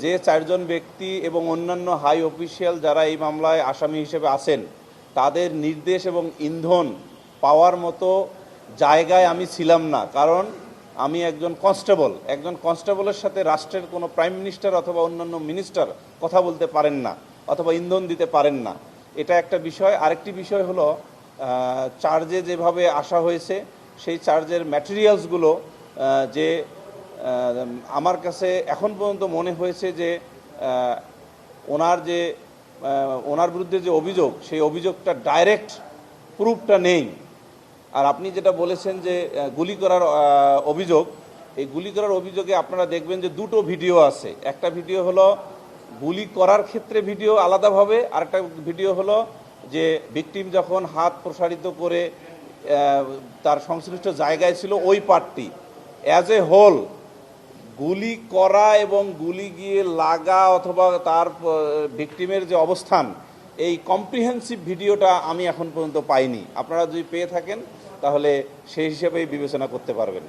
যে 4 জন ব্যক্তি এবং অন্যান্য হাই অফিসিয়াল যারা এই মামলায় আসামি হিসেবে আছেন তাদের নির্দেশ এবং ইন্ধন পাওয়ার মতো জায়গায় আমি ছিলাম না। কারণ আমি একজন কনস্টেবলের সাথে রাষ্ট্রের কোনো প্রাইম মিনিস্টার অথবা অন্যান্য মিনিস্টার কথা বলতে পারেন না অথবা ইন্ধন দিতে পারেন না। এটা একটা বিষয়। আরেকটি বিষয় হলো চার্জে যেভাবে আসা হয়েছে সেই চার্জের ম্যাটেরিয়ালসগুলো যে আমার কাছে এখন পর্যন্ত মনে হয়েছে যে ওনার বিরুদ্ধে যে অভিযোগ সেই অভিযোগটা ডাইরেক্ট প্রুফটা নেই। আর আপনি যেটা বলেছেন যে গুলি করার অভিযোগ, এই গুলি করার অভিযোগে আপনারা দেখবেন যে দুটো ভিডিও আছে। একটা ভিডিও হলো গুলি করার ক্ষেত্রে ভিডিও আলাদাভাবে, আরেকটা ভিডিও হলো যে ভিকটিম যখন হাত প্রসারিত করে তার সংশ্লিষ্ট জায়গায় ছিল ওই পার্টটি। অ্যাজ এ হোল গুলি করা এবং গুলি গিয়ে লাগা অথবা তার ভিকটিমের যে অবস্থান, এই কম্প্রিহেন্সিভ ভিডিওটা আমি এখন পর্যন্ত পাইনি। আপনারা যদি পেয়ে থাকেন তাহলে সেই হিসেবেই বিবেচনা করতে পারবেন।